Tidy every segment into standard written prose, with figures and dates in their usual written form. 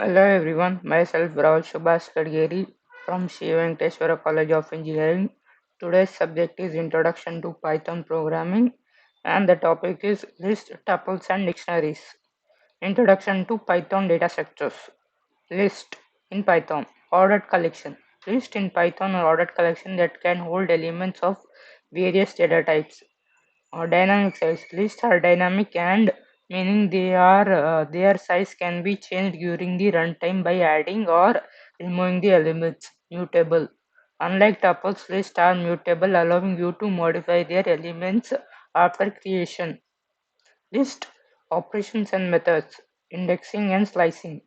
Hello everyone, myself Rahul Subhash Kadgeri from Sri Venkateswara College of Engineering. Today's subject is Introduction to Python Programming and the topic is List, Tuples and Dictionaries. Introduction to Python Data Structures. List in Python. Ordered collection. List in Python are ordered collection that can hold elements of various data types. Dynamic size lists are dynamic and meaning their size can be changed during the runtime by adding or removing the elements. Mutable. Unlike tuples, lists are mutable, allowing you to modify their elements after creation. List operations and methods. Indexing and slicing.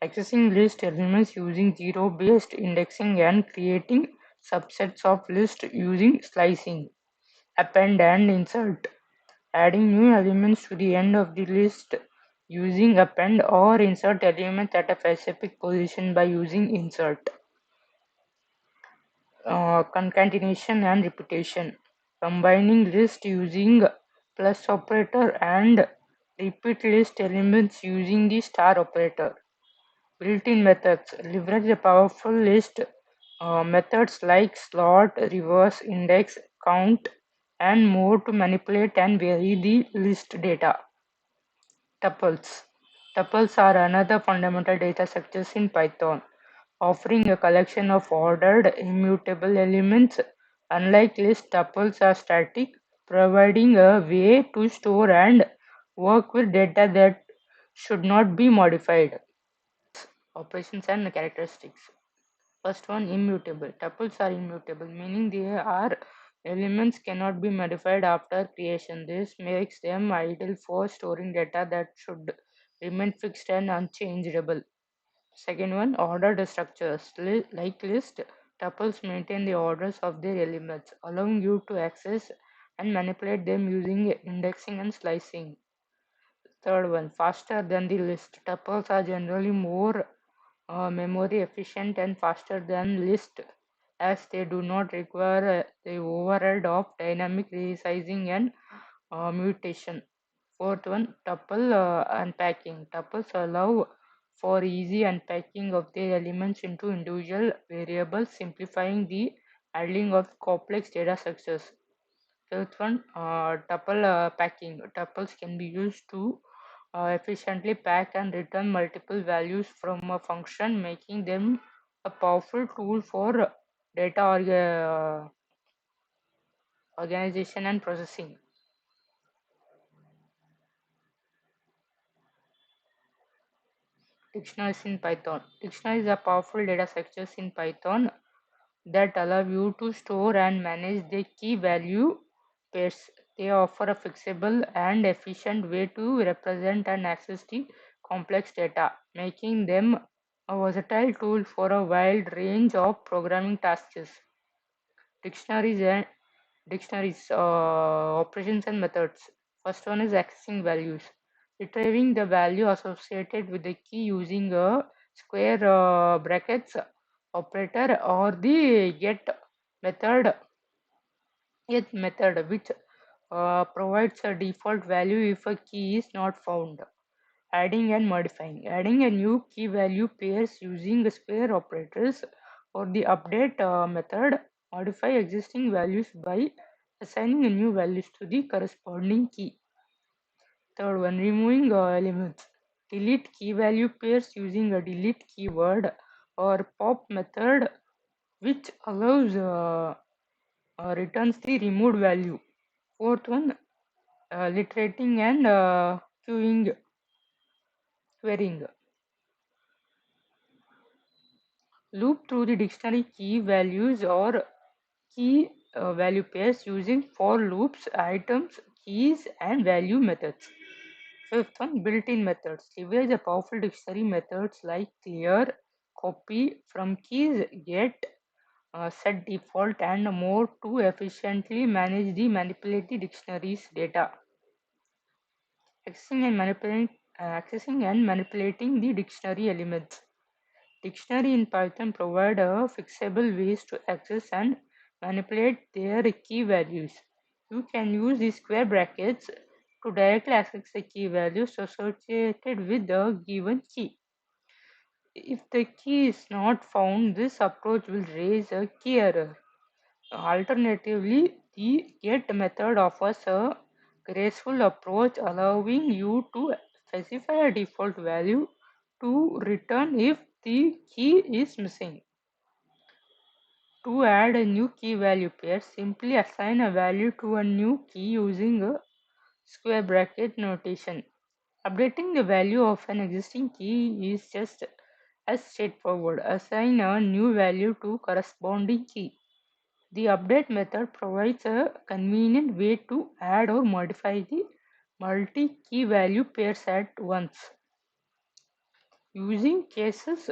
Accessing list elements using zero-based indexing and creating subsets of list using slicing. Append and insert. Adding new elements to the end of the list using append or insert elements at a specific position by using insert. Concatenation and repetition. Combining list using plus operator and repeat list elements using the star operator. Built-in methods leverage the powerful list methods like slot, reverse, index, count, and more to manipulate and vary the list data. Tuples. Tuples are another fundamental data structures in Python, offering a collection of ordered, immutable elements. Unlike lists, tuples are static, providing a way to store and work with data that should not be modified. Operations and characteristics. First one, immutable. Tuples are immutable, meaning they are elements cannot be modified after creation. This makes them ideal for storing data that should remain fixed and unchangeable. Second one, ordered structures. Like list, tuples maintain the orders of their elements, allowing you to access and manipulate them using indexing and slicing. Third one, faster than the list. Tuples are generally more memory efficient and faster than list as they do not require the overhead of dynamic resizing and mutation. Fourth one, tuple unpacking. Tuples allow for easy unpacking of their elements into individual variables, simplifying the handling of complex data structures. Fifth one, tuple packing. Tuples can be used to efficiently pack and return multiple values from a function, making them a powerful tool for data organization and processing. Dictionaries in Python. Dictionaries are powerful data structures in Python that allow you to store and manage the key value pairs. They offer a flexible and efficient way to represent and access the complex data, making them a versatile tool for a wide range of programming tasks. Dictionaries and dictionaries operations and methods. First one is accessing values. Retrieving the value associated with the key using a square brackets operator or the method method which provides a default value if a key is not found. Adding and modifying. Adding a new key value pairs using square operators or the update method. Modify existing values by assigning a new values to the corresponding key. Third one, removing elements. Delete key value pairs using a delete keyword or pop method which allows returns the removed value. Fourth one, literating and querying. Loop through the dictionary key values or key value pairs using for loops, items, keys, and value methods. Fifth one, built-in methods. Leverage the powerful dictionary methods like clear, copy from keys, get, set default, and more to efficiently manage the manipulate the dictionary's data. Accessing and manipulating the dictionary elements. Dictionary in Python provide a fixable ways to access and manipulate their key values. You can use the square brackets to directly access the key values associated with the given key. If the key is not found, this approach will raise a key error. Alternatively, the get method offers a graceful approach allowing you to specify a default value to return if the key is missing. To add a new key value pair, simply assign a value to a new key using a square bracket notation. Updating the value of an existing key is just as straightforward. Assign a new value to corresponding key. The update method provides a convenient way to add or modify the multi-key value pairs at once. Using cases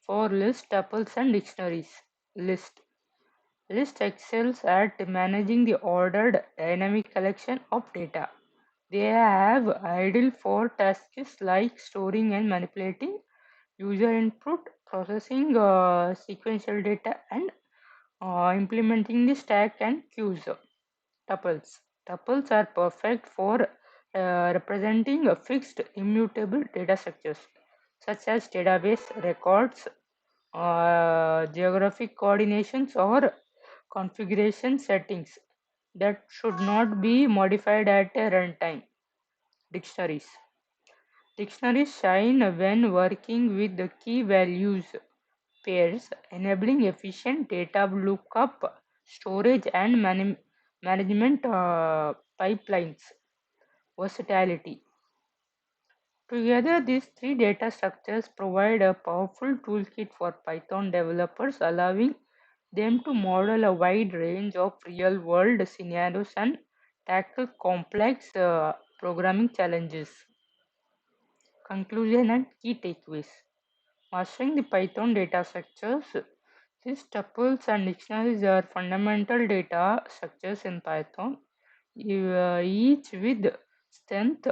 for list, tuples and dictionaries. List. List excels at managing the ordered dynamic collection of data. They have idle for tasks like storing and manipulating user input, processing sequential data, and implementing the stack and queues. Tuples. Tuples are perfect for representing a fixed immutable data structures such as database records, geographic coordinations, or configuration settings that should not be modified at a runtime. Dictionaries. Dictionaries shine when working with the key values pairs, enabling efficient data lookup, storage, and management pipelines. Versatility. Together, these three data structures provide a powerful toolkit for Python developers, allowing them to model a wide range of real-world scenarios and tackle complex programming challenges. Conclusion and key takeaways. Mastering the Python data structures. These tuples and dictionaries are fundamental data structures in Python, each with strength,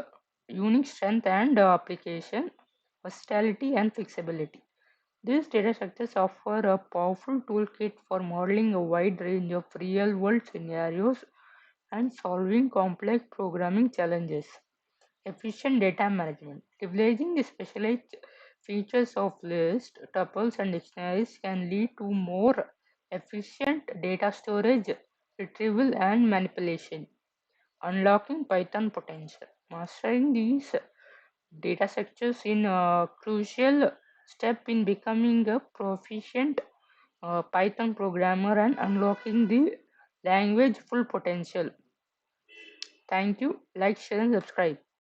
unique strength and application, versatility and flexibility. These data structures offer a powerful toolkit for modeling a wide range of real-world scenarios and solving complex programming challenges. Efficient data management. Leveraging the specialized features of lists, tuples, and dictionaries can lead to more efficient data storage, retrieval, and manipulation. Unlocking Python potential. Mastering these data structures is a crucial step in becoming a proficient Python programmer and unlocking the language full potential. Thank you. Like, share, and subscribe.